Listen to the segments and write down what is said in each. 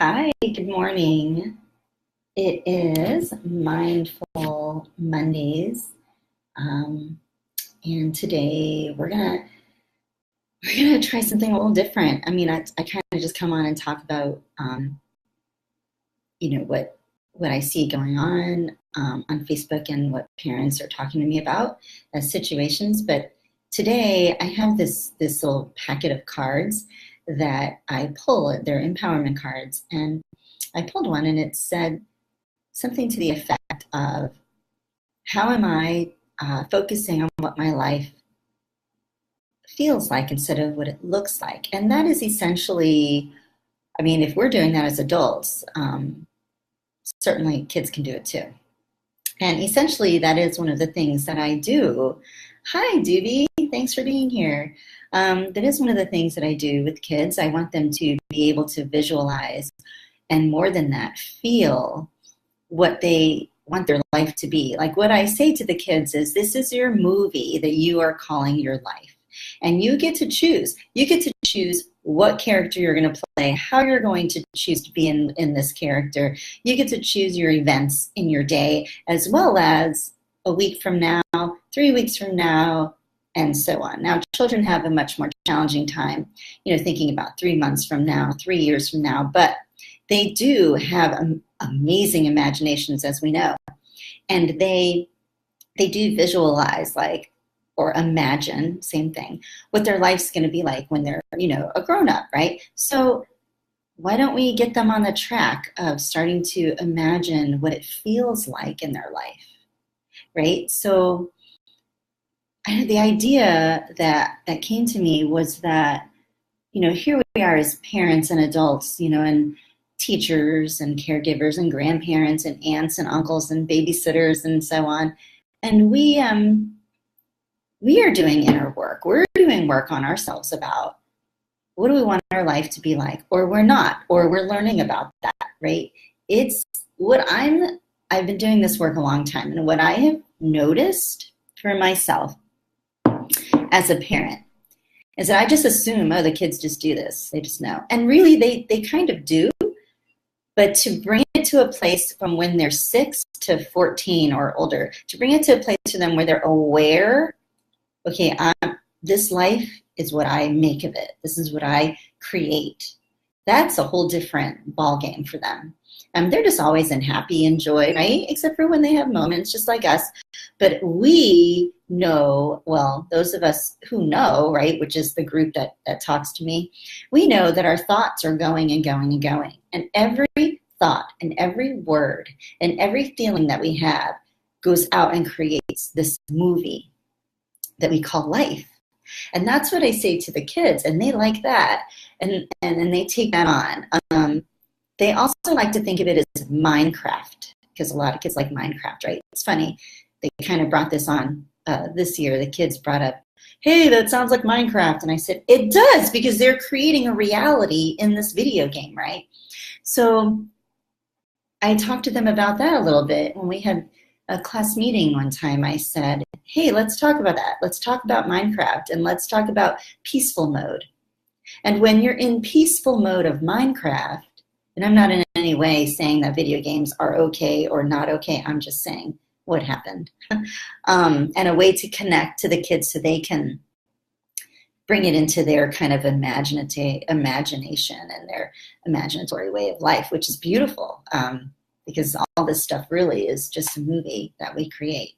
Hi, good morning. It is Mindful Mondays, and today we're gonna try something a little different. I kind of just come on and talk about what I see going on Facebook and what parents are talking to me about as situations. But today I have this little packet of cards that I pull. They're empowerment cards, and I pulled one, and it said something to the effect of, how am I focusing on what my life feels like instead of what it looks like? And that is essentially, if we're doing that as adults, certainly kids can do it too. And essentially, that is one of the things that I do. Hi, Doobie. Thanks for being here. That is one of the things that I do with kids. I want them to be able to visualize, and more than that, feel what they want their life to be. Like, what I say to the kids is, this is your movie that you are calling your life. And you get to choose. You get to choose what character you're going to play, how you're going to choose to be in this character. You get to choose your events in your day, as well as a week from now, 3 weeks from now, and so on. Now, children have a much more challenging time, thinking about 3 months from now, 3 years from now, but they do have amazing imaginations, as we know. And they do visualize, or imagine, same thing, what their life's going to be like when they're, a grown-up, right? So why don't we get them on the track of starting to imagine what it feels like in their life, right? So the idea that came to me was that, here we are as parents and adults, and teachers and caregivers and grandparents and aunts and uncles and babysitters and so on. And we are doing inner work. We're doing work on ourselves about, what do we want our life to be like, or we're not, or we're learning about that, right? It's what I've been doing this work a long time, and what I have noticed for myself as a parent is that I just assume, the kids just do this. They just know. And really, they kind of do. But to bring it to a place from when they're 6 to 14 or older, to bring it to a place for them where they're aware, okay, this life is what I make of it. This is what I create. That's a whole different ballgame for them. They're just always in happy and joy, right? Except for when they have moments just like us. But we know, well, those of us who know, right, which is the group that talks to me, we know that our thoughts are going and going and going. And every thought and every word and every feeling that we have goes out and creates this movie that we call life. And that's what I say to the kids, and they like that, and they take that on. They also like to think of it as Minecraft, because a lot of kids like Minecraft, right? It's funny. They kind of brought this on this year. The kids brought up, hey, that sounds like Minecraft. And I said, it does, because they're creating a reality in this video game, right? So I talked to them about that a little bit. When we had a class meeting one time, I said, hey, let's talk about that. Let's talk about Minecraft, and let's talk about peaceful mode. And when you're in peaceful mode of Minecraft, and I'm not in any way saying that video games are okay or not okay, I'm just saying what happened. And a way to connect to the kids so they can bring it into their kind of imagination and their imaginatory way of life, which is beautiful, because all this stuff really is just a movie that we create,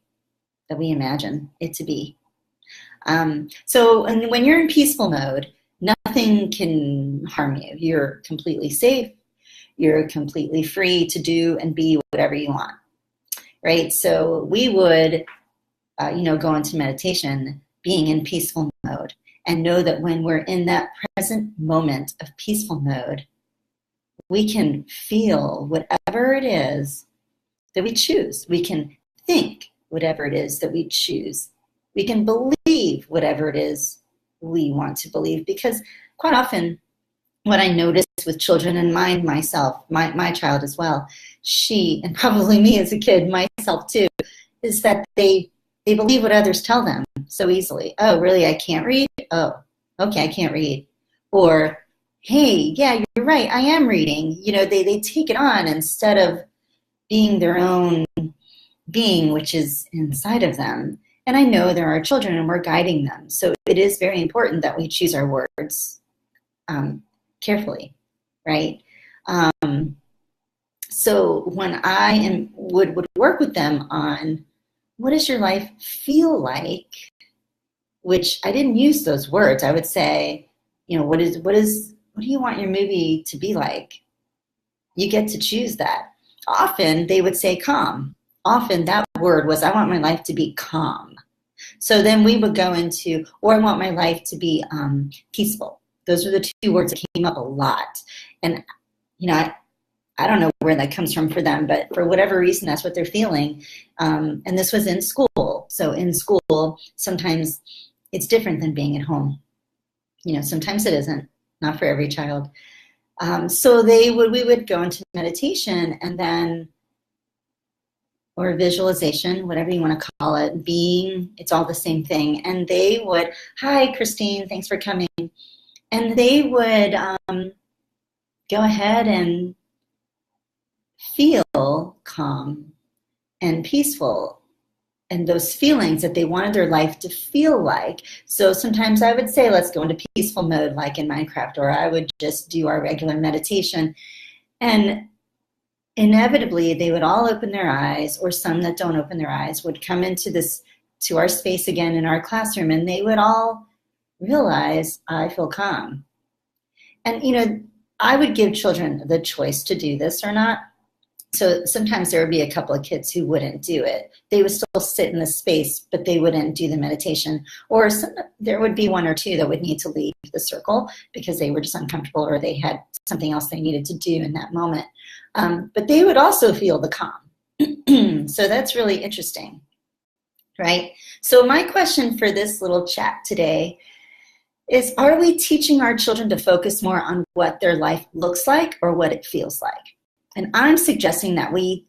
that we imagine it to be. So and when you're in peaceful mode, nothing can harm you. You're completely safe. You're completely free to do and be whatever you want, right? So we would, go into meditation being in peaceful mode, and know that when we're in that present moment of peaceful mode, we can feel whatever it is that we choose. We can think whatever it is that we choose. We can believe whatever it is we want to believe, because quite often what I noticed with children, and myself, my child as well, she, and probably me as a kid, myself too, is that they believe what others tell them so easily. Oh, really? I can't read? Oh, okay, I can't read. Or, hey, yeah, you're right, I am reading. They take it on instead of being their own being, which is inside of them. And I know there are children and we're guiding them. So it is very important that we choose our words carefully, right? So when I would work with them on what does your life feel like, which I didn't use those words. I would say, what do you want your movie to be like? You get to choose that. Often they would say calm. Often that word was, I want my life to be calm. So then we would go into, or I want my life to be peaceful. Those were the two words that came up a lot. And, I don't know where that comes from for them, but for whatever reason, that's what they're feeling. And this was in school. So in school, sometimes it's different than being at home. Sometimes it isn't, not for every child. So we would go into meditation and then, or visualization, whatever you want to call it, being, it's all the same thing. And they would, hi, Christine, thanks for coming. And they would go ahead and feel calm and peaceful and those feelings that they wanted their life to feel like. So sometimes I would say, let's go into peaceful mode like in Minecraft, or I would just do our regular meditation. And inevitably they would all open their eyes, or some that don't open their eyes would come to our space again in our classroom, and they would all realize, I feel calm. And I would give children the choice to do this or not. So sometimes there would be a couple of kids who wouldn't do it. They would still sit in the space, but they wouldn't do the meditation. Or there would be one or two that would need to leave the circle because they were just uncomfortable, or they had something else they needed to do in that moment. But they would also feel the calm. So that's really interesting, right? So my question for this little chat today is, are we teaching our children to focus more on what their life looks like or what it feels like? And I'm suggesting that we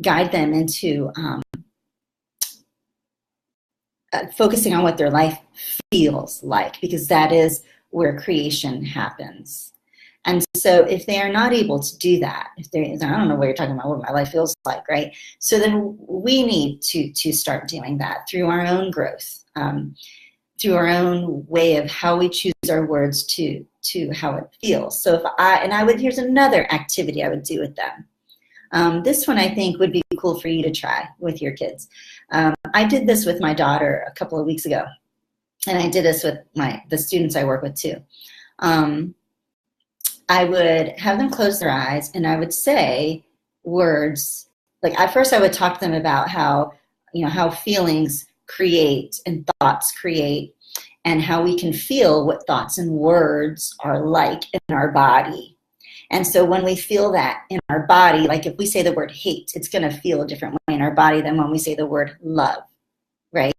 guide them into focusing on what their life feels like, because that is where creation happens. And so if they are not able to do that, I don't know what you're talking about, what my life feels like, right? So then we need to start doing that through our own growth, through our own way of how we choose our words to how it feels. So here's another activity I would do with them. This one I think would be cool for you to try with your kids. I did this with my daughter a couple of weeks ago, and I did this with the students I work with too. I would have them close their eyes, and I would say words, like at first I would talk to them about how feelings create and thoughts create, and how we can feel what thoughts and words are like in our body. And so when we feel that in our body, like if we say the word hate, it's going to feel a different way in our body than when we say the word love, right?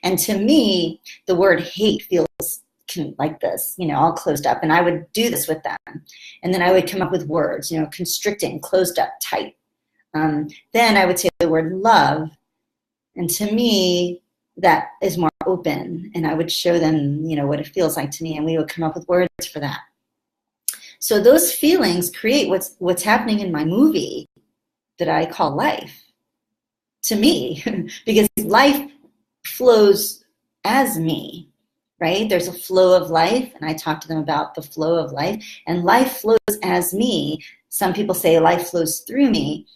And to me, the word hate feels like this, all closed up. And I would do this with them. And then I would come up with words, constricting, closed up, tight. Then I would say the word love. And to me, that is more open, and I would show them, what it feels like to me, and we would come up with words for that. So those feelings create what's happening in my movie that I call life to me, because life flows as me, right? There's a flow of life, and I talk to them about the flow of life, and life flows as me. Some people say life flows through me.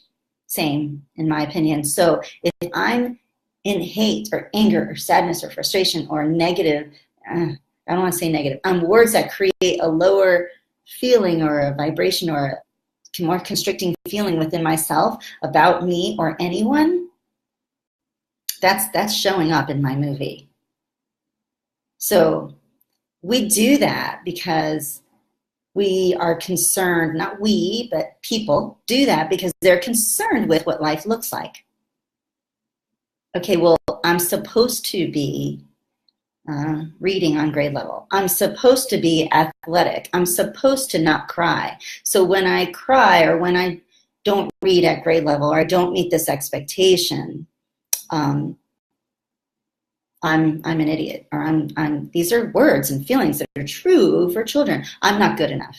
Same, in my opinion. So if I'm in hate or anger or sadness or frustration or negative, I don't want to say negative, words that create a lower feeling or a vibration or a more constricting feeling within myself about me or anyone, that's showing up in my movie. So we do that because we are concerned, not we, but people do that because they're concerned with what life looks like. Okay, well, I'm supposed to be reading on grade level. I'm supposed to be athletic. I'm supposed to not cry. So when I cry or when I don't read at grade level or I don't meet this expectation, I'm an idiot, or these are words and feelings that are true for children. I'm not good enough.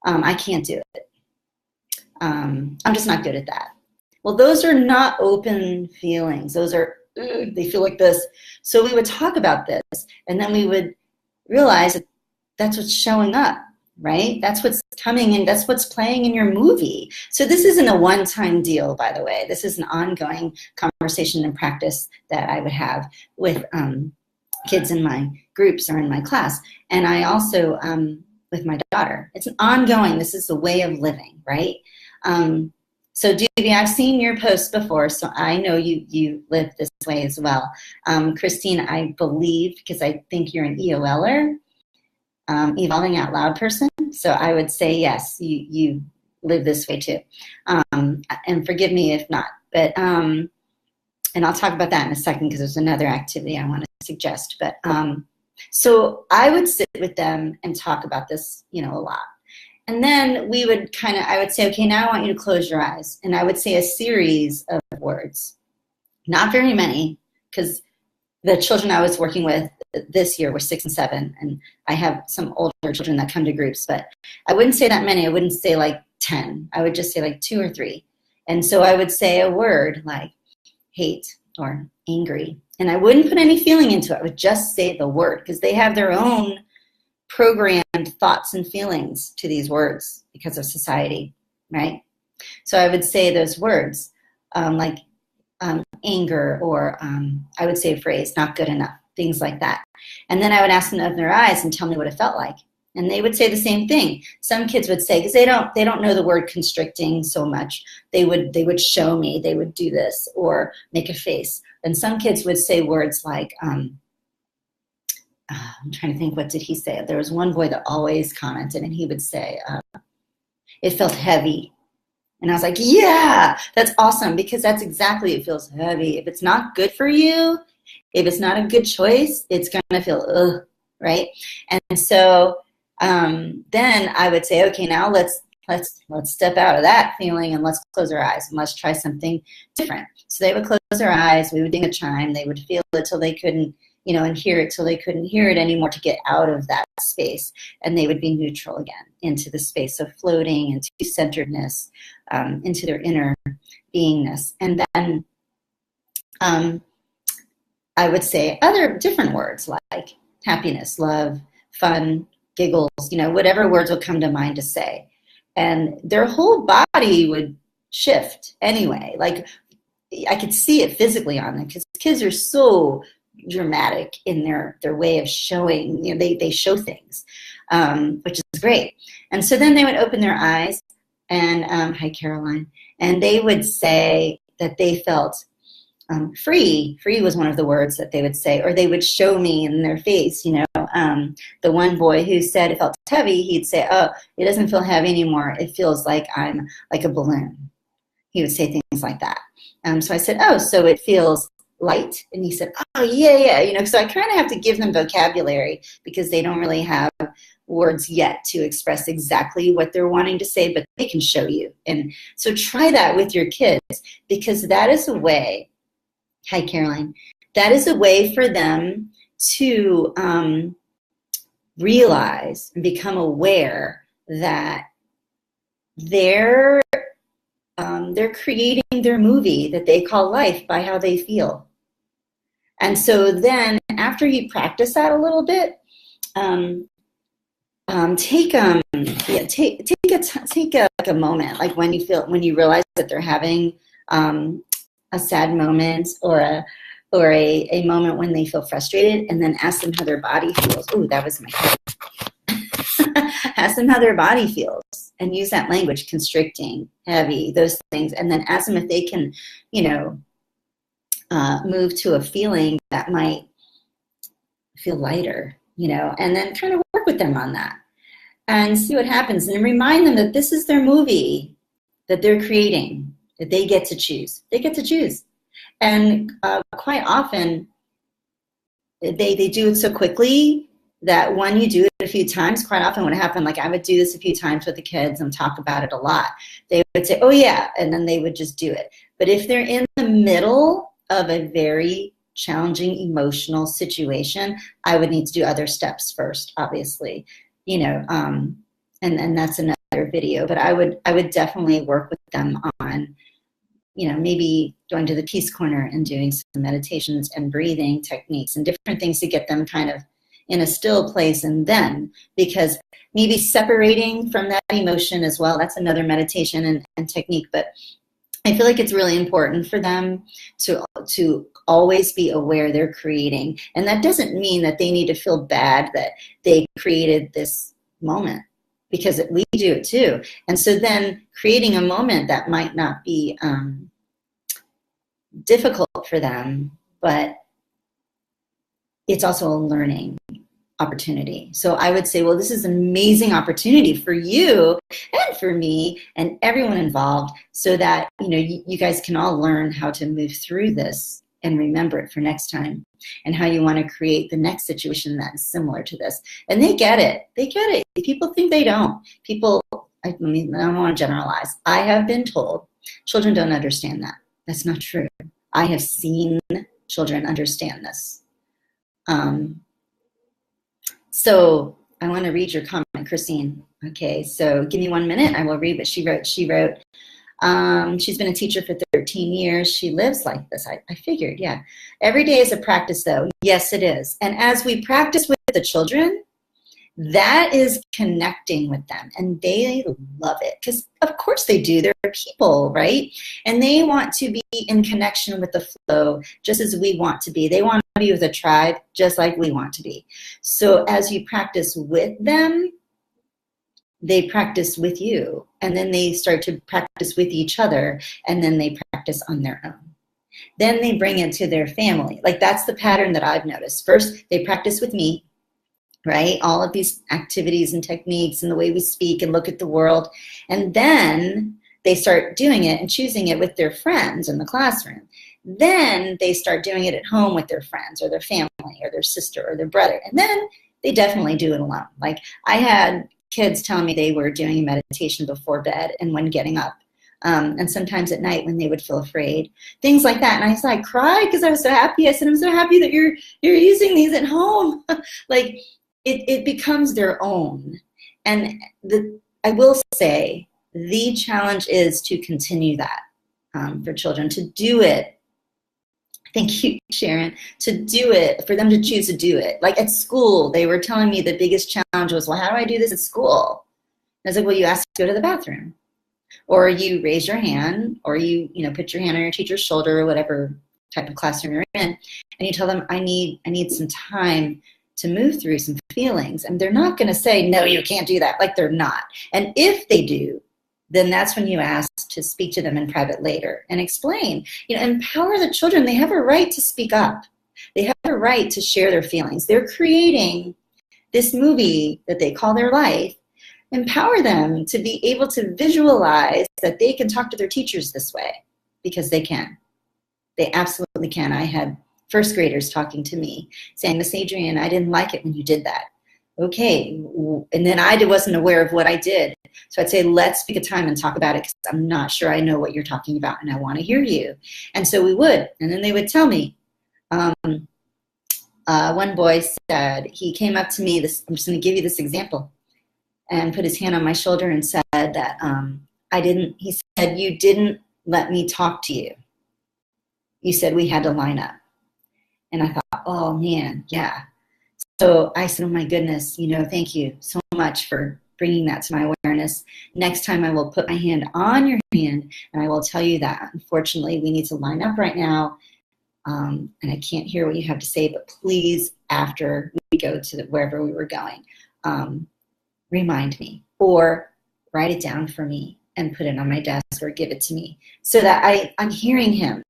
I can't do it. I'm just not good at that. Well, those are not open feelings. Those are, they feel like this. So we would talk about this, and then we would realize that that's what's showing up, right? That's what's coming in. That's what's playing in your movie. So this isn't a one-time deal, by the way. This is an ongoing conversation and practice that I would have with kids in my groups or in my class. And I also, with my daughter, it's an ongoing, this is the way of living, right? So Doobie, I've seen your posts before, so I know you live this way as well. Christine, I believe, because I think you're an EOLer, evolving out loud person. So I would say, yes, you live this way too. And forgive me if not, but, and I'll talk about that in a second because there's another activity I want to suggest. But so I would sit with them and talk about this, a lot. And then we would I would say, okay, now I want you to close your eyes. And I would say a series of words, not very many, because the children I was working with this year were 6 and 7, and I have some older children that come to groups, but I wouldn't say that many. I wouldn't say like 10. I would just say like 2 or 3. And so I would say a word like hate or angry, and I wouldn't put any feeling into it. I would just say the word, because they have their own programmed thoughts and feelings to these words because of society, right? So I would say those words like anger, or I would say a phrase, not good enough, things like that. And then I would ask them to open their eyes and tell me what it felt like. And they would say the same thing. Some kids would say, because they don't know the word constricting so much, they would show me, they would do this or make a face. And some kids would say words like, I'm trying to think, what did he say? There was one boy that always commented, and he would say, it felt heavy. And I was like, yeah, that's awesome, because that's exactly, it feels heavy. If it's not good for you, if it's not a good choice, it's going to feel, ugh, right? And so then I would say, okay, now let's step out of that feeling and let's close our eyes and let's try something different. So they would close their eyes, we would ding a chime, they would feel it till they couldn't, and hear it till they couldn't hear it anymore to get out of that space. And they would be neutral again into the space of floating, into centeredness, into their inner beingness. And then I would say other different words like happiness, love, fun, giggles, whatever words would come to mind to say. And their whole body would shift anyway. Like I could see it physically on them, because kids are so dramatic in their way of showing, they show things, which is great. And so then they would open their eyes and, hi Caroline, and they would say that they felt free. Free was one of the words that they would say, or they would show me in their face, the one boy who said it felt heavy, he'd say, oh, it doesn't feel heavy anymore. It feels like I'm like a balloon. He would say things like that. So I said, oh, so it feels light? And he said, oh, yeah. So I kind of have to give them vocabulary, because they don't really have words yet to express exactly what they're wanting to say, but they can show you. And so try that with your kids, because that is a way, hi Caroline, that is a way for them to realize and become aware that they're creating their movie that they call life by how they feel. And so then after you practice that a little bit, take a moment, like when you realize that they're having a sad moment or a moment when they feel frustrated, and then ask them how their body feels. Ooh, that was my head. Ask them how their body feels, and use that language, constricting, heavy, those things, and then ask them if they can, move to a feeling that might feel lighter, and then kind of work with them on that and see what happens, and remind them that this is their movie that they're creating, that they get to choose. They get to choose. And quite often they do it so quickly that when you do it a few times, quite often what happened, like I would do this a few times with the kids and talk about it a lot. They would say, oh yeah, and then they would just do it. But if they're in the middle of a very challenging emotional situation, I would need to do other steps first, obviously, and that's another video. But I would definitely work with them on, maybe going to the Peace Corner and doing some meditations and breathing techniques and different things to get them kind of in a still place. And then, because maybe separating from that emotion as well, that's another meditation and technique. But I feel like it's really important for them to always be aware they're creating. And that doesn't mean that they need to feel bad that they created this moment, because we do it too. And so then creating a moment that might not be difficult for them, but it's also a learning opportunity. So I would say, well, this is an amazing opportunity for you and for me and everyone involved, so that you guys can all learn how to move through this and remember it for next time, and how you want to create the next situation that is similar to this. And they get it. They get it. People think they don't. I don't want to generalize. I have been told children don't understand that. That's not true. I have seen children understand this. So I want to read your comment, Christine. Okay, so give me 1 minute. I will read what she wrote. She wrote, she's been a teacher for 13 years. She lives like this. I figured, yeah. Every day is a practice, though. Yes, it is. And as we practice with the children, that is connecting with them. And they love it, because of course they do. They're people, right? And they want to be in connection with the flow just as we want to be. They want to be with a tribe just like we want to be. So as you practice with them, they practice with you, and then they start to practice with each other, and then they practice on their own. Then they bring it to their family. Like, that's the pattern that I've noticed. First, they practice with me, right? All of these activities and techniques and the way we speak and look at the world. And then they start doing it and choosing it with their friends in the classroom. Then they start doing it at home with their friends or their family or their sister or their brother. And then they definitely do it alone. Like, I had kids telling me they were doing meditation before bed and when getting up. And sometimes at night when they would feel afraid, things like that. And I cried because I was so happy. I said, I'm so happy that you're using these at home. Like, it becomes their own. And I will say the challenge is to continue that for children, to do it. Thank you, Sharon. To do it, for them to choose to do it. Like at school, they were telling me the biggest challenge was, well, how do I do this at school? And I was like, well, you ask to go to the bathroom. Or you raise your hand, or you put your hand on your teacher's shoulder, or whatever type of classroom you're in, and you tell them, I need some time to move through some feelings. And they're not going to say, no, you can't do that. Like, they're not. And if they do, then that's when you ask to speak to them in private later and explain. Empower the children. They have a right to speak up. They have a right to share their feelings. They're creating this movie that they call their life. Empower them to be able to visualize that they can talk to their teachers this way, because they can. They absolutely can. I had first graders talking to me saying, Miss Adrienne, I didn't like it when you did that. Okay. And then I wasn't aware of what I did. So I'd say, let's pick a time and talk about it, because I'm not sure I know what you're talking about and I want to hear you. And so we would. And then they would tell me. One boy said, he came up to me, I'm just going to give you this example, and put his hand on my shoulder and said that he said, you didn't let me talk to you. You said we had to line up. And I thought, oh man, yeah. So I said, oh my goodness, thank you so much for bringing that to my awareness. Next time I will put my hand on your hand and I will tell you that, unfortunately, we need to line up right now. And I can't hear what you have to say, but please, after we go to wherever we were going, remind me, or write it down for me and put it on my desk or give it to me, so that I'm hearing him.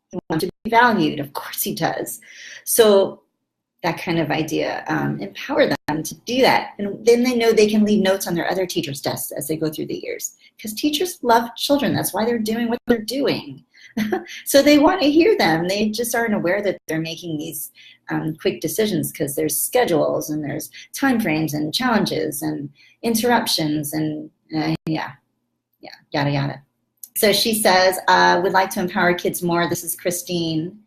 He wants to be valued. Of course he does. So that kind of idea, empower them to do that. And then they know they can leave notes on their other teachers' desks as they go through the years, because teachers love children. That's why they're doing what they're doing. So they want to hear them. They just aren't aware that they're making these quick decisions, because there's schedules and there's time frames and challenges and interruptions and yada, yada. So she says, would like to empower kids more. This is Christine.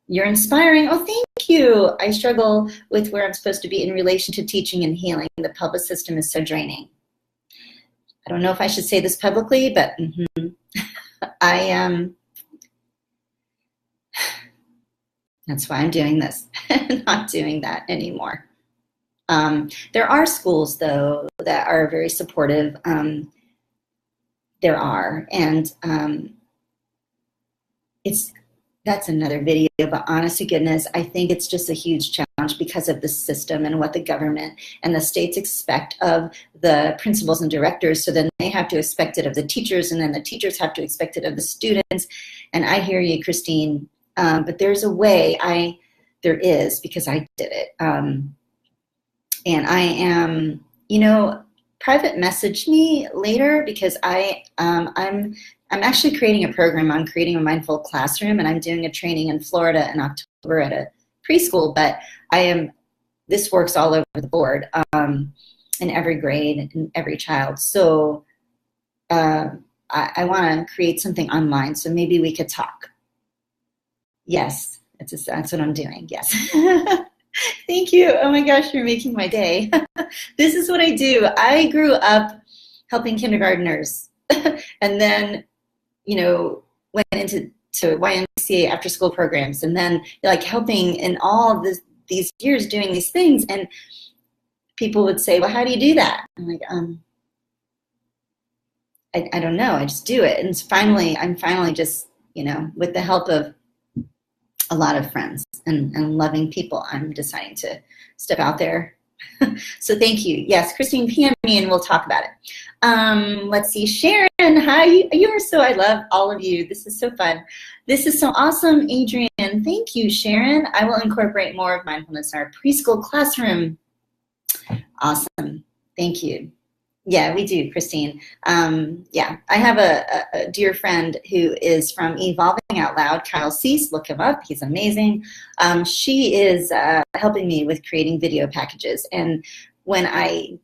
You're inspiring. Oh, thank you. I struggle with where I'm supposed to be in relation to teaching and healing. The public system is so draining. I don't know if I should say this publicly, but I am. That's why I'm doing this, not doing that anymore. There are schools, though, that are very supportive. There are, and that's another video, but honest to goodness, I think it's just a huge challenge because of the system and what the government and the states expect of the principals and directors. So then they have to expect it of the teachers, and then the teachers have to expect it of the students. And I hear you, Christine, but there's a way. There is, because I did it. And I am, private message me later, because I'm actually creating a program on creating a mindful classroom, and I'm doing a training in Florida in October at a preschool, but this works all over the board, in every grade and every child. So I want to create something online, so maybe we could talk. Yes, that's what I'm doing, yes. Thank you. Oh my gosh, you're making my day. This is what I do. I grew up helping kindergartners and then, went into YMCA after school programs, and then helping in all of these years doing these things. And people would say, well, how do you do that? I'm like, I don't know. I just do it. And I'm finally just, with the help of a lot of friends and loving people, I'm deciding to step out there. So thank you. Yes, Christine, PM me and we'll talk about it. Let's see, Sharon, hi. You are I love all of you. This is so fun. This is so awesome, Adrian. Thank you, Sharon. I will incorporate more of mindfulness in our preschool classroom. Awesome. Thank you. Yeah, we do, Christine. Yeah, I have a dear friend who is from Evolving Out Loud, Kyle Cease. Look him up. He's amazing. She is helping me with creating video packages. And when I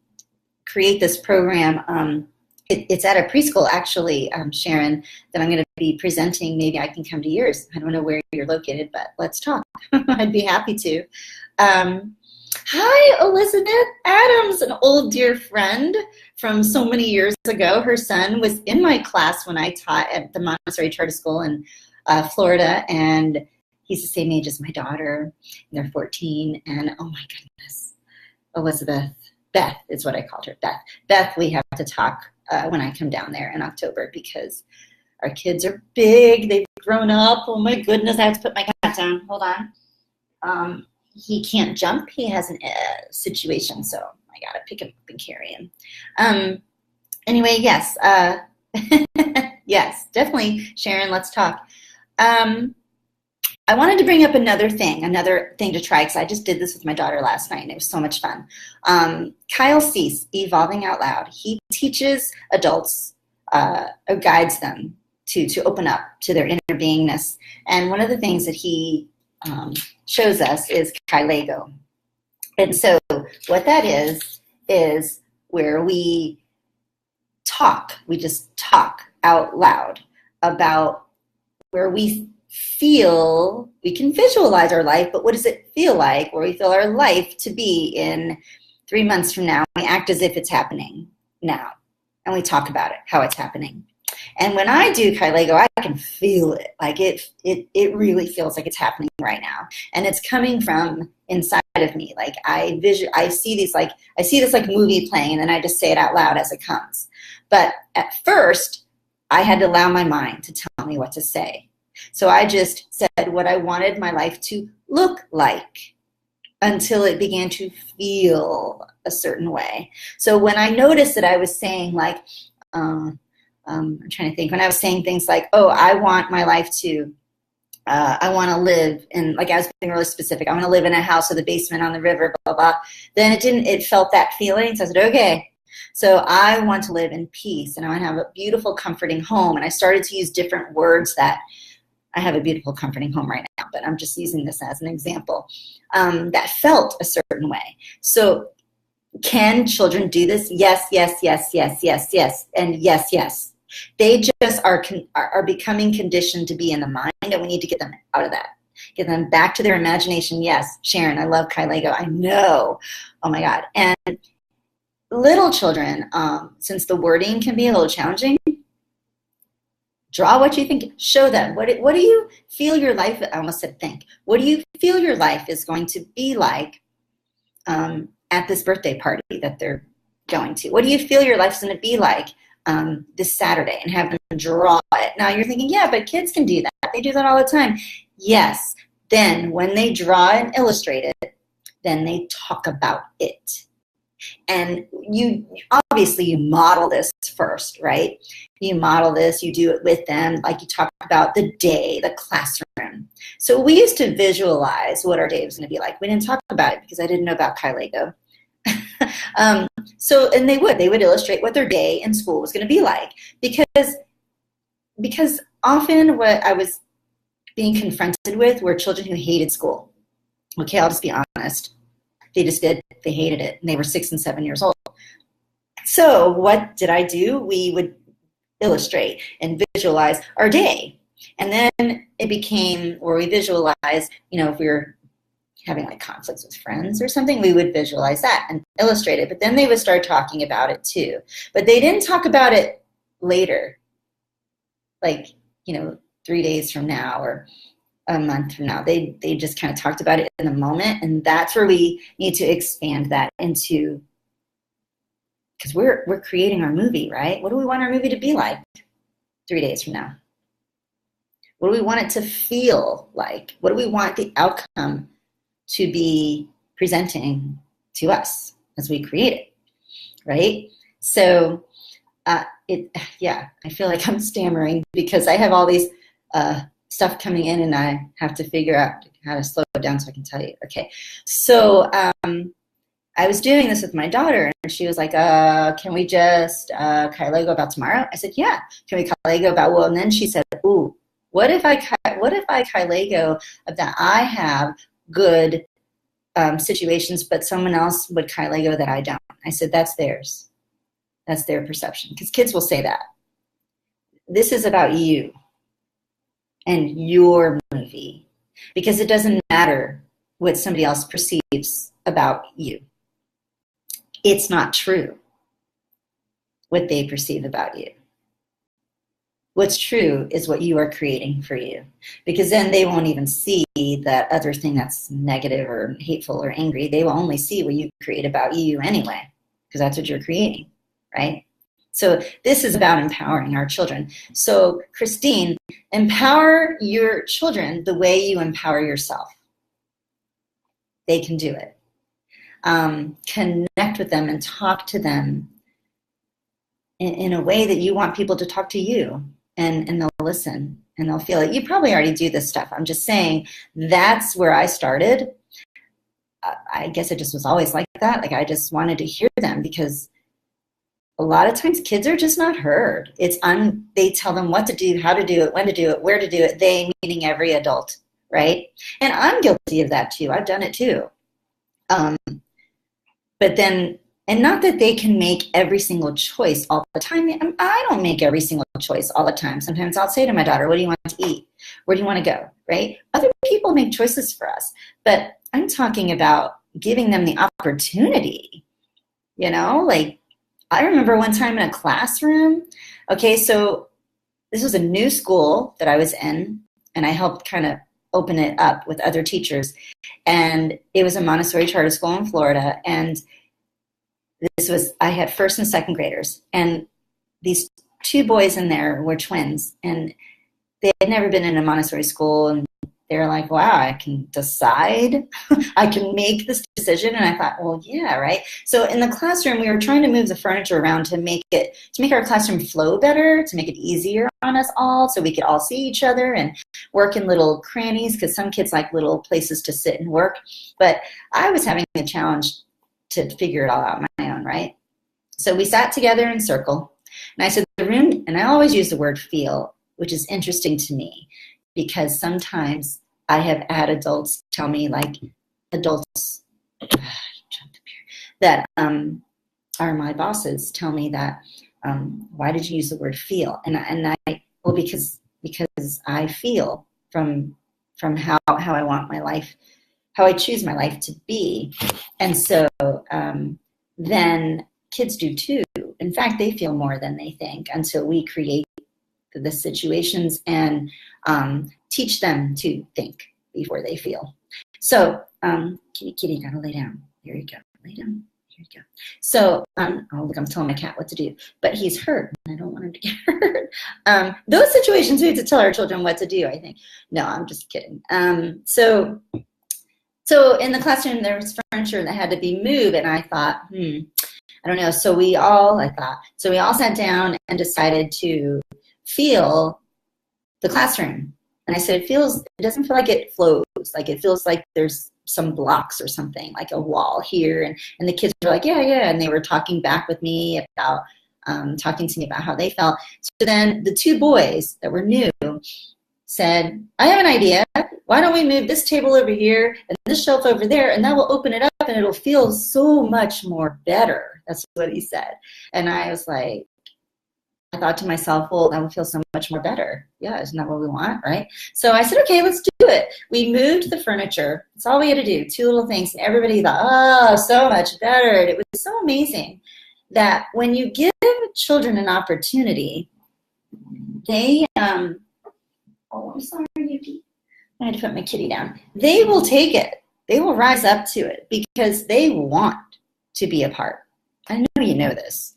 create this program, it's at a preschool, actually, Sharon, that I'm going to be presenting. Maybe I can come to yours. I don't know where you're located, but let's talk. I'd be happy to. Hi, Elizabeth Adams, an old dear friend from so many years ago. Her son was in my class when I taught at the Montessori Charter School in Florida, and he's the same age as my daughter. And they're 14, and oh my goodness, Elizabeth, Beth is what I called her, Beth. Beth, we have to talk when I come down there in October, because our kids are big. They've grown up. Oh my goodness, I have to put my cat down. Hold on. He can't jump. He has a situation, so I gotta pick him up and carry him. Anyway, yes, yes, definitely, Sharon. Let's talk. I wanted to bring up another thing to try, because I just did this with my daughter last night, and it was so much fun. Kyle Cease, Evolving Out Loud. He teaches adults, or guides them to open up to their inner beingness, and one of the things that he shows us is Kailego. And so what that is where we just talk out loud about where we feel, we can visualize our life, but what does it feel like, where we feel our life to be in 3 months from now? We act as if it's happening now, and we talk about it, how it's happening. And when I do Kailego, I can feel it. Like it really feels like it's happening right now. And it's coming from inside of me. Like I see this like movie playing, and then I just say it out loud as it comes. But at first, I had to allow my mind to tell me what to say. So I just said what I wanted my life to look like until it began to feel a certain way. So when I noticed that I was saying like, I'm trying to think, when I was saying things like, oh, I want my life to, I want to live in, like I was being really specific, I want to live in a house with a basement on the river, blah, blah, blah. Then it felt that feeling. So I said, okay. So I want to live in peace, and I want to have a beautiful, comforting home. And I started to use different words that, I have a beautiful, comforting home right now, but I'm just using this as an example, that felt a certain way. So can children do this? Yes, yes, yes, yes, yes, yes, and yes, yes. They just are becoming conditioned to be in the mind, and we need to get them out of that. Get them back to their imagination. Yes, Sharon, I love Kai Lego. I know. Oh my God. And little children, since the wording can be a little challenging, draw what you think. Show them. What do you feel your life, I almost said think. What do you feel your life is going to be like at this birthday party that they're going to? What do you feel your life is going to be like this Saturday, and have them draw it? Now you're thinking, yeah, but kids can do that. They do that all the time. Yes. Then when they draw and illustrate it, then they talk about it. And you obviously you model this first, right? You model this, you do it with them, like you talk about the day, the classroom. So we used to visualize what our day was going to be like. We didn't talk about it because I didn't know about Kai Lego. And they would illustrate what their day in school was going to be like, because often what I was being confronted with were children who hated school. Okay, I'll just be honest. They just did. They hated it, and they were 6 and 7 years old. So what did I do? We would illustrate and visualize our day. And then it became where we visualize, if we were having like conflicts with friends or something, we would visualize that and illustrate it. But then they would start talking about it too. But they didn't talk about it later, like, 3 days from now or a month from now. They just kind of talked about it in the moment. And that's where we need to expand that into, because we're creating our movie, right? What do we want our movie to be like 3 days from now? What do we want it to feel like? What do we want the outcome to be presenting to us as we create it, right? So I feel like I'm stammering because I have all these stuff coming in, and I have to figure out how to slow it down so I can tell you. Okay, so I was doing this with my daughter, and she was like, can we just Kai Lego about tomorrow? I said, yeah. Can we Kai Lego about, well, and then she said, ooh, what if I Kai Lego that I have good situations, but someone else would Kai Lego that I don't? I said, that's theirs. That's their perception, because kids will say that. This is about you and your movie, because it doesn't matter what somebody else perceives about you. It's not true what they perceive about you. What's true is what you are creating for you, because then they won't even see that other thing that's negative or hateful or angry. They will only see what you create about you anyway, because that's what you're creating, right? So this is about empowering our children. So Christine, empower your children the way you empower yourself. They can do it. Connect with them and talk to them in a way that you want people to talk to you, and they'll listen and they'll feel it. You probably already do this stuff. I'm just saying that's where I started. I guess it just was always like that. Like I just wanted to hear them, because a lot of times kids are just not heard. They tell them what to do, how to do it, when to do it, where to do it. They, meaning every adult, right? And I'm guilty of that too. I've done it too. But then, and not that they can make every single choice all the time. I don't make every single choice all the time. Sometimes I'll say to my daughter, what do you want to eat? Where do you want to go, right? Other people make choices for us. But I'm talking about giving them the opportunity, like I remember one time in a classroom. Okay, so this was a new school that I was in, and I helped kind of open it up with other teachers. And it was a Montessori charter school in Florida. And I had first and second graders. And these two boys in there were twins. And they had never been in a Montessori school. And they were like, wow, I can decide. I can make this decision. And I thought, well, yeah, right. So in the classroom, we were trying to move the furniture around to make our classroom flow better, to make it easier on us all, so we could all see each other and work in little crannies, because some kids like little places to sit and work. But I was having a challenge to figure it all out on my own, right? So we sat together in circle, and I said, the room, and I always use the word feel, which is interesting to me, because sometimes I have had adults tell me, like adults that are my bosses, tell me that, why did you use the word feel? And I because I feel from from how I want my life, how I choose my life to be. And so then kids do too. In fact, they feel more than they think until we create the situations and teach them to think before they feel. So, kitty, gotta lay down. There you go. Lay down. Here you go. So, oh, look, I'm telling my cat what to do, but he's hurt, and I don't want him to get hurt. Those situations, we have to tell our children what to do, I think. No, I'm just kidding. So in the classroom, there was furniture that had to be moved, and I thought, I don't know. So we all sat down and decided to feel the classroom. And I said, it doesn't feel like it flows. Like it feels like there's some blocks or something, like a wall here. And the kids were like, yeah. And they were talking back with me about, talking to me about how they felt. So then the two boys that were new said, I have an idea. Why don't we move this table over here and this shelf over there, and that will open it up and it'll feel so much more better. That's what he said. And I was like, I thought to myself, well, that would feel so much more better. Yeah, isn't that what we want, right? So I said, okay, let's do it. We moved the furniture. That's all we had to do, 2 little things. And everybody thought, oh, so much better. And it was so amazing that when you give children an opportunity, they, oh, I'm sorry, Yuki. I had to put my kitty down. They will take it. They will rise up to it because they want to be a part. I know you know this.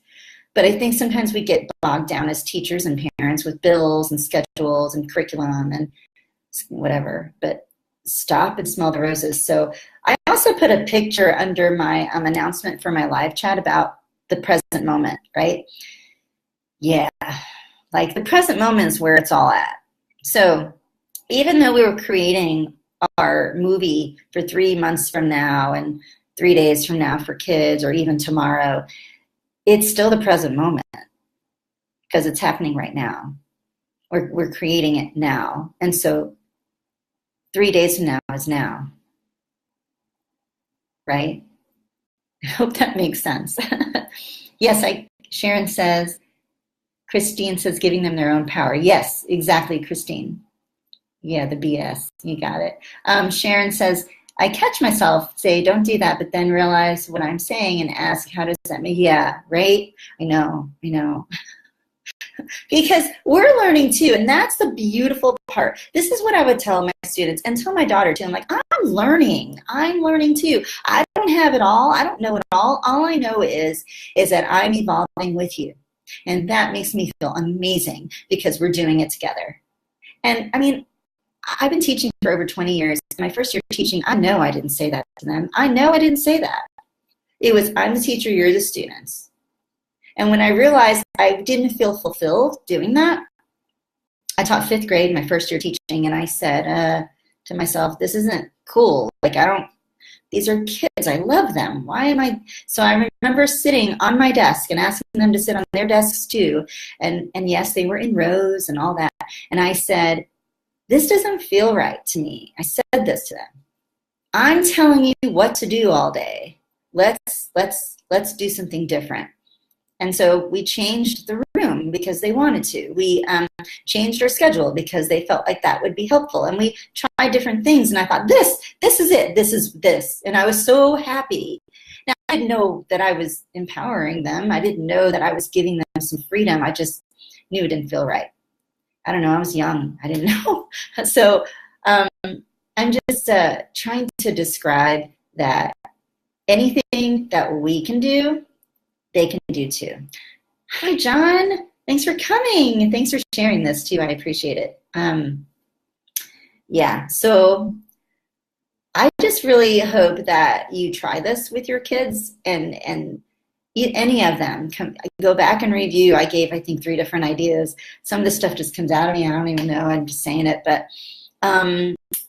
But I think sometimes we get bogged down as teachers and parents with bills and schedules and curriculum and whatever. But stop and smell the roses. So I also put a picture under my announcement for my live chat about the present moment, right? Yeah, like the present moment is where it's all at. So even though we were creating our movie for 3 months from now and 3 days from now for kids, or even tomorrow, it's still the present moment because it's happening right now. We're creating it now. And so 3 days from now is now, right? I hope that makes sense. Yes, Sharon says, Christine says, giving them their own power. Yes, exactly, Christine. Yeah, the BS, you got it. Sharon says, I catch myself say, don't do that, but then realize what I'm saying and ask, how does that make? Yeah, right? I know. Because we're learning too, and that's the beautiful part. This is what I would tell my students and tell my daughter too. I'm like, I'm learning too. I don't have it all. I don't know it all. All I know is that I'm evolving with you. And that makes me feel amazing because we're doing it together. And I mean, I've been teaching for over 20 years. My first year teaching, I know I didn't say that to them. I know I didn't say that. It was, I'm the teacher, you're the students. And when I realized I didn't feel fulfilled doing that, I taught 5th grade my first year teaching, and I said to myself, this isn't cool. Like, these are kids. I love them. Why am I? So I remember sitting on my desk and asking them to sit on their desks too. And yes, they were in rows and all that. And I said, this doesn't feel right to me. I said this to them. I'm telling you what to do all day. Let's do something different. And so we changed the room because they wanted to. We changed our schedule because they felt like that would be helpful. And we tried different things. And I thought, this is it. This is this. And I was so happy. Now, I didn't know that I was empowering them. I didn't know that I was giving them some freedom. I just knew it didn't feel right. I don't know. I was young. I didn't know. So I'm just trying to describe that anything that we can do, they can do too. Hi, John. Thanks for coming. And thanks for sharing this too. I appreciate it. Yeah, so I just really hope that you try this with your kids and any of them. Go back and review. I gave, I think, 3 different ideas. Some of this stuff just comes out of me. I don't even know. I'm just saying it. But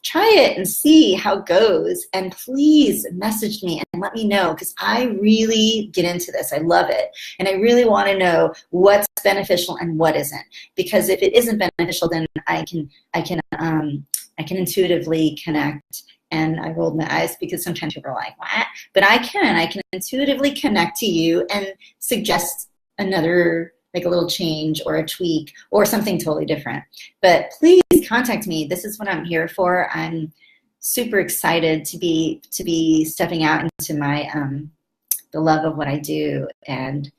try it and see how it goes. And please message me and let me know, because I really get into this. I love it. And I really want to know what's beneficial and what isn't. Because if it isn't beneficial, then I can intuitively connect. And I rolled my eyes because sometimes people are like, what? But I can intuitively connect to you and suggest another, make a little change or a tweak or something totally different. But please contact me. This is what I'm here for. I'm super excited to be stepping out into my the love of what I do, and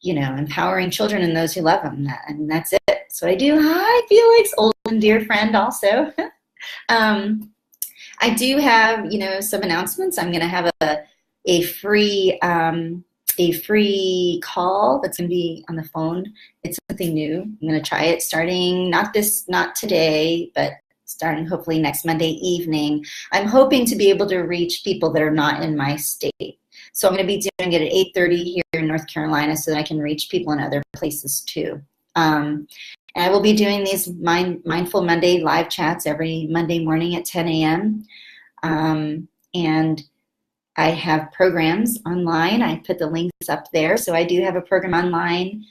empowering children and those who love them. And that's it. That's what I do. Hi, Felix, old and dear friend also. I do have, some announcements. I'm going to have a free call that's going to be on the phone. It's something new. I'm going to try it starting not today, but starting hopefully next Monday evening. I'm hoping to be able to reach people that are not in my state. So I'm going to be doing it at 8:30 here in North Carolina so that I can reach people in other places too. And I will be doing these Mindful Monday live chats every Monday morning at 10 a.m. And I have programs online. I put the links up there. So I do have a program online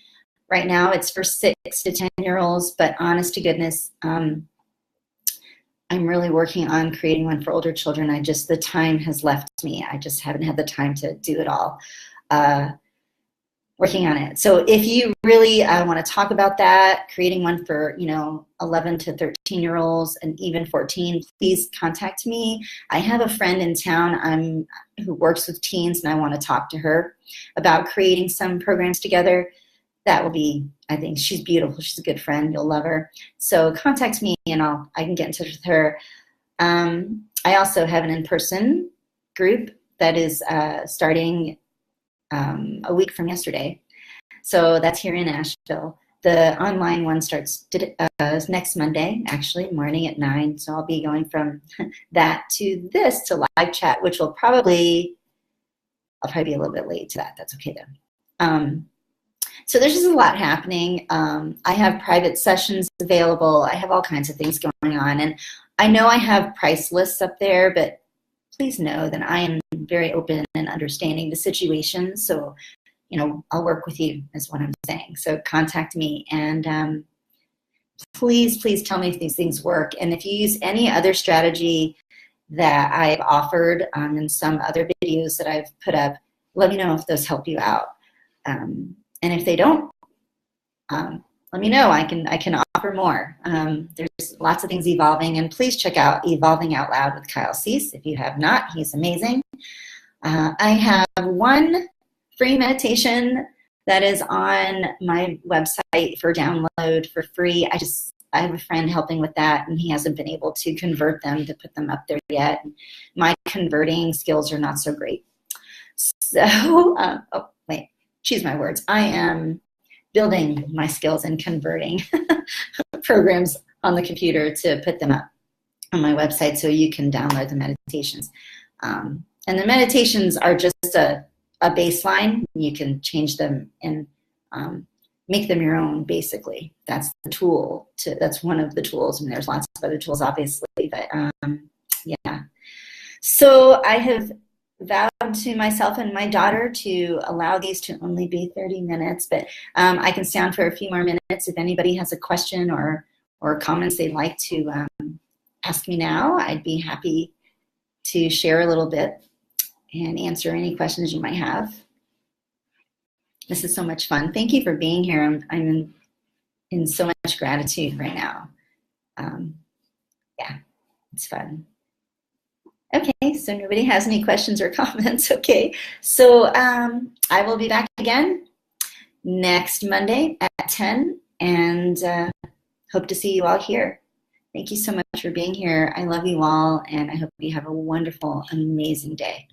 right now. It's for 6 to 10-year-olds, but honest to goodness, I'm really working on creating one for older children. The time has left me. I just haven't had the time to do it all. Working on it. So if you really want to talk about that, creating one for 11 to 13-year-olds and even 14, please contact me. I have a friend in town who works with teens, and I want to talk to her about creating some programs together. That will be, I think she's beautiful. She's a good friend. You'll love her. So contact me and I can get in touch with her. I also have an in-person group that is starting a week from yesterday. So that's here in Asheville. The online one starts next Monday, actually, morning at 9. So I'll be going from that to this to live chat, which I'll probably be a little bit late to that. That's okay though. So there's just a lot happening. I have private sessions available. I have all kinds of things going on. And I know I have price lists up there, but please know that I am very open and understanding the situation. So, I'll work with you is what I'm saying. So contact me and please tell me if these things work. And if you use any other strategy that I've offered in some other videos that I've put up, let me know if those help you out. And if they don't, let me know. I can offer more. There's lots of things evolving, and please check out Evolving Out Loud with Kyle Cease if you have not. He's amazing. I have one free meditation that is on my website for download for free. I have a friend helping with that, and he hasn't been able to convert them to put them up there yet. My converting skills are not so great. So, choose my words. I am building my skills in converting programs on the computer to put them up on my website so you can download the meditations. And the meditations are just a baseline. You can change them and make them your own, basically. That's the tool. That's one of the tools. And there's lots of other tools, obviously. But yeah. So I have vowed to myself and my daughter to allow these to only be 30 minutes, but I can stay on for a few more minutes. If anybody has a question or comments they'd like to ask me now, I'd be happy to share a little bit and answer any questions you might have. This is so much fun. Thank you for being here. I'm in so much gratitude right now. Yeah, it's fun. Okay, so nobody has any questions or comments. Okay, so I will be back again next Monday at 10, and hope to see you all here. Thank you so much for being here. I love you all, and I hope you have a wonderful, amazing day.